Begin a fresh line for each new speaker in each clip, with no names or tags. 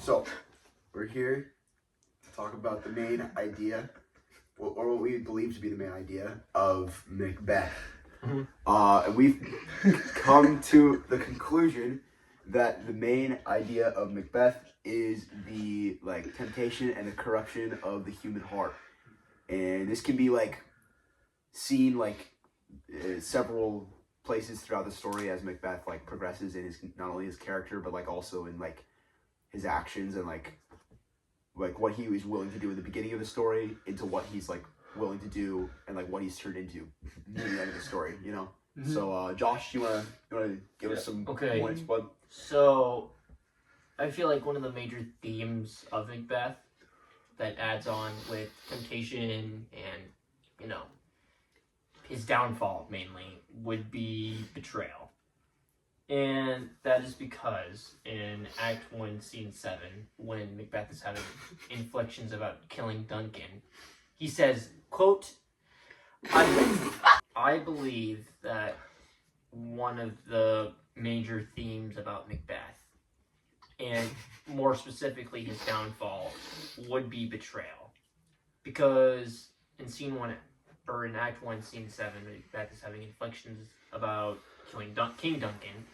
So, we're here to talk about the main idea, or what we believe to be the main idea of Macbeth.
Mm-hmm.
And we've come to the conclusion that the main idea of Macbeth is the temptation and the corruption of the human heart, and this can be seen several places throughout the story as Macbeth progresses in his not only his character but also in his actions and what he was willing to do in the beginning of the story into what he's willing to do and what he's turned into near the end of the story, you know. Mm-hmm. So Josh, you wanna give us some points, bud?
So I feel like one of the major themes of Macbeth that adds on with temptation and his downfall mainly would be betrayal. And that is because in Act 1, Scene 7, when Macbeth is having inflections about killing Duncan, he says, quote, I believe that one of the major themes about Macbeth, and more specifically his downfall, would be betrayal. Because in in Act 1, Scene 7, Macbeth is having inflections about killing King Duncan.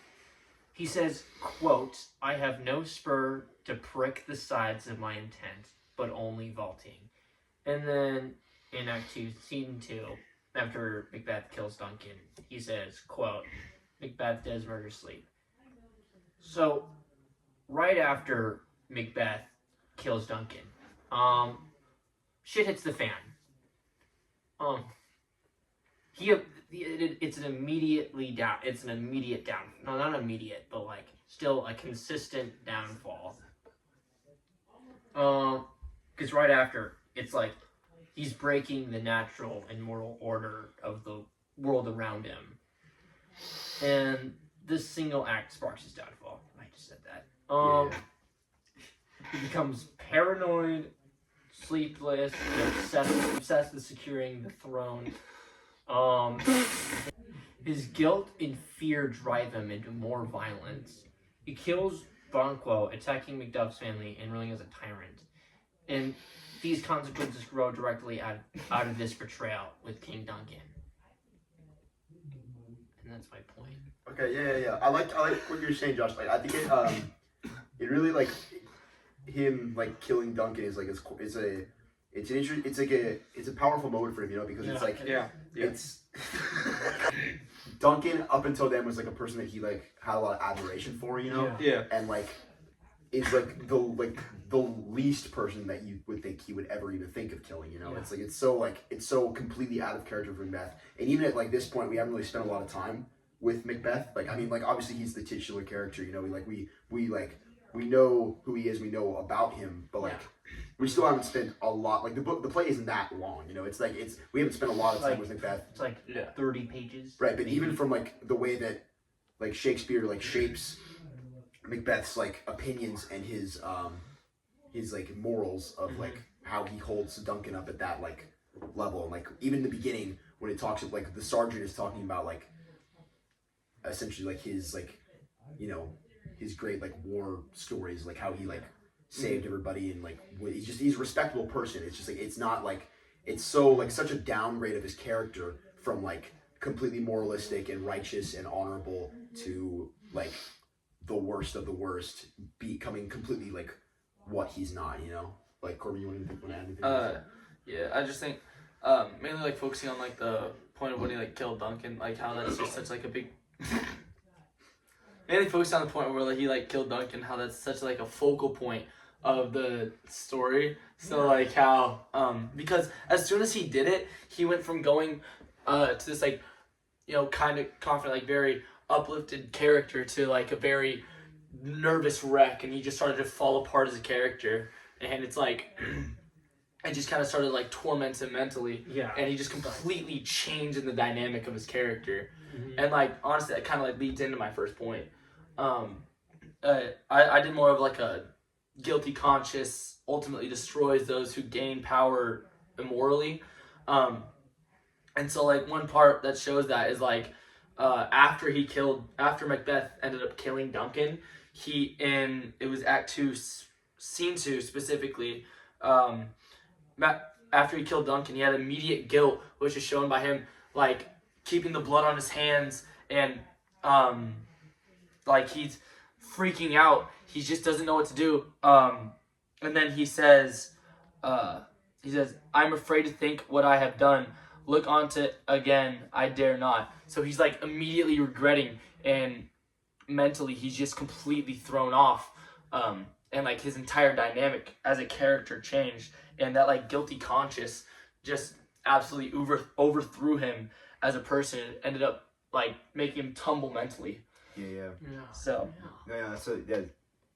He says, quote, I have no spur to prick the sides of my intent, but only vaulting. And then in Act 2, Scene 2, after Macbeth kills Duncan, he says, quote, Macbeth does murder sleep. So, right after Macbeth kills Duncan, shit hits the fan. It's an immediate down. No, not immediate, but still a consistent downfall. Because right after, it's he's breaking the natural and moral order of the world around him. And this single act sparks his downfall. I just said that. He becomes paranoid, sleepless, obsessed with securing the throne. His guilt and fear drive him into more violence. He kills Banquo, attacking Macduff's family and ruling as a tyrant. And these consequences grow directly out of this betrayal with King Duncan. And that's my point.
Okay, yeah. I like what you're saying, Josh. I think it really him killing Duncan is it's a powerful moment for him, because it's Duncan up until then was a person that he had a lot of admiration for, and is the least person that you would think he would ever even think of killing, It's so completely out of character for Macbeth. And even at this point we haven't really spent a lot of time with Macbeth. Obviously he's the titular character, we know who he is, we know about him, but we still haven't spent a lot. The play isn't that long, we haven't spent a lot of time with Macbeth.
It's 30 pages.
Right, but even from the way that Shakespeare shapes Macbeth's opinions and his morals of how he holds Duncan up at that level, and even in the beginning when it talks of the sergeant is talking about essentially his his great war stories, how he saved everybody, and he's a respectable person. It's just it's not it's so such a downgrade of his character from completely moralistic and righteous and honorable to the worst of the worst, becoming completely what he's not, Corbin, you want to add anything?
Yeah, I just think mainly focusing on the point of when he killed Duncan, how that's just such a big mainly focused on the point where he killed Duncan, how that's such a focal point of the story. So how because as soon as he did it, he went from going to this kind of confident, very uplifted character to a very nervous wreck, and he just started to fall apart as a character, and it's it just kind of started torment him mentally.
Yeah.
And he just completely changed in the dynamic of his character. Mm-hmm. And honestly, that kind of leads into my first point. I did more of a guilty conscience ultimately destroys those who gain power immorally. And so one part that shows that is after Macbeth ended up killing Duncan, it was Act 2, seen to specifically, after he killed Duncan, he had immediate guilt, which is shown by him like keeping the blood on his hands and like he's freaking out. He just doesn't know what to do. And then he says, "I'm afraid to think what I have done. Look onto it again, I dare not." So he's like immediately regretting, and mentally he's just completely thrown off. And like his entire dynamic as a character changed, and that like guilty conscience just absolutely overthrew him as a person. It ended up like making him tumble mentally.
Yeah.
So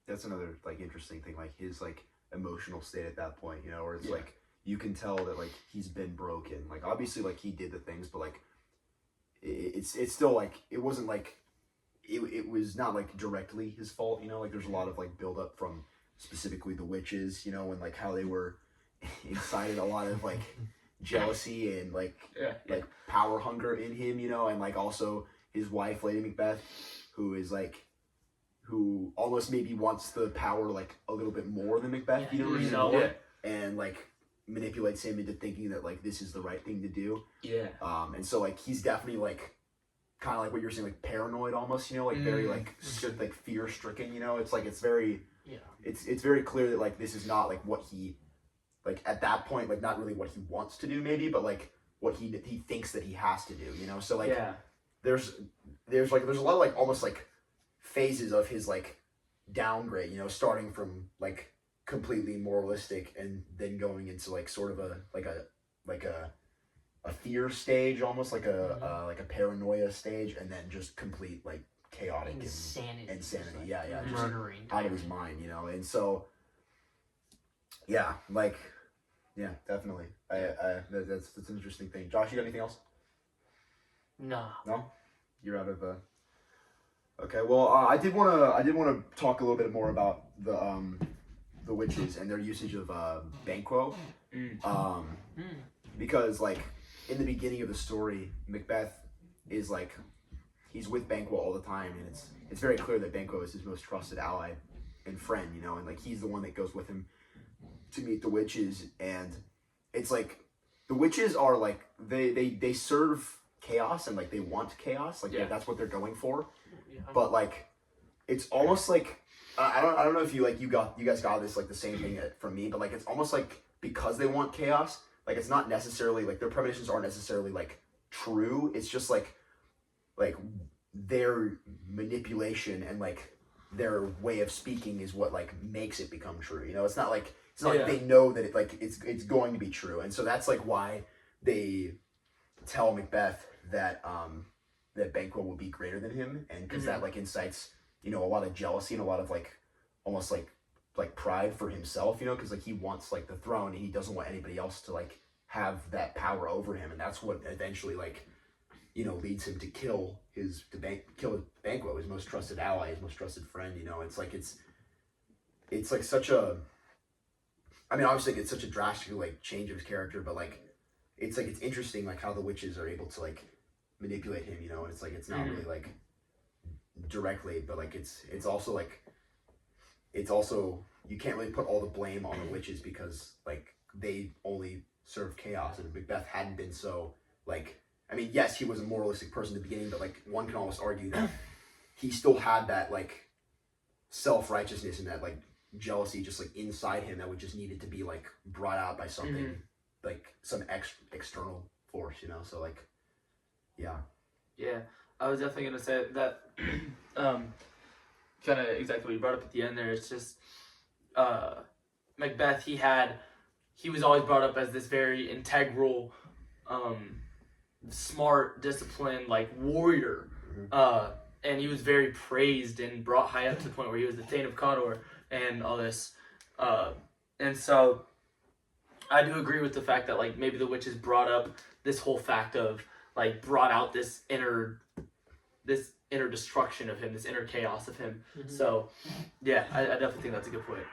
that's another like interesting thing, like his like emotional state at that point, you know, where it's
Yeah.
like you can tell that like he's been broken. Like obviously like he did the things, but like it's still like it wasn't like it was not like directly his fault, you know, like there's a lot of like build up from specifically the witches, you know, and like how they were incited a lot of like jealousy and like power hunger in him, you know, and like also his wife Lady Macbeth, who almost maybe wants the power like a little bit more than Macbeth, you know, and like manipulates him into thinking that like this is the right thing to do. And so like he's definitely like kind of like what you're saying, like paranoid almost, you know, like very like like fear stricken, you know. It's like it's very it's very clear that like this is not like what he like at that point, like not really what he wants to do maybe, but like what he thinks that he has to do, you know. So like there's a lot of like almost like phases of his like downgrade, you know, starting from like completely moralistic and then going into like sort of a fear stage, almost like a paranoia stage, and then just complete like chaotic insanity. Just,
murdering
out of his mind, you know. And so definitely that's an interesting thing. Josh, you got anything else?
No,
you're out of okay. Well, I did want to talk a little bit more about the witches and their usage of Banquo, because like in the beginning of the story, Macbeth is like he's with Banquo all the time, and it's very clear that Banquo is his most trusted ally and friend, you know, and like he's the one that goes with him to meet the witches, and it's like the witches are like they serve chaos and like they want chaos, like that's what they're going for, but like it's almost like I don't know if you guys got this like the same thing from me, but like it's almost like because they want chaos, like it's not necessarily like their premonitions aren't necessarily like true. It's just like their manipulation and like their way of speaking is what like makes it become true. You know, it's not like they know that it's going to be true, and so that's like why they tell Macbeth that that Banquo will be greater than him, and because that like incites, you know, a lot of jealousy and a lot of like almost like pride for himself, you know, because like he wants like the throne and he doesn't want anybody else to like have that power over him, and that's what eventually like, you know, leads him to kill Banquo, his most trusted ally, his most trusted friend. You know, it's like such a, I mean, obviously it's such a drastic like change of his character, but like it's interesting like how the witches are able to like manipulate him, you know, and it's like it's not really like directly, but like it's also you can't really put all the blame on the witches because like they only serve chaos, and Macbeth hadn't been so like, I mean, yes, he was a moralistic person at the beginning, but like one can almost argue that he still had that like self-righteousness and that like jealousy just like inside him that would just needed to be like brought out by something like some external force, you know. So like
I was definitely gonna say that kind of exactly what you brought up at the end there. It's just Macbeth, he was always brought up as this very integral, smart, disciplined like warrior, and he was very praised and brought high up to the point where he was the Thane of Cawdor and all this, and so I do agree with the fact that like maybe the witches brought up this whole fact of like brought out this inner destruction of him, this inner chaos of him. So I definitely think that's a good point.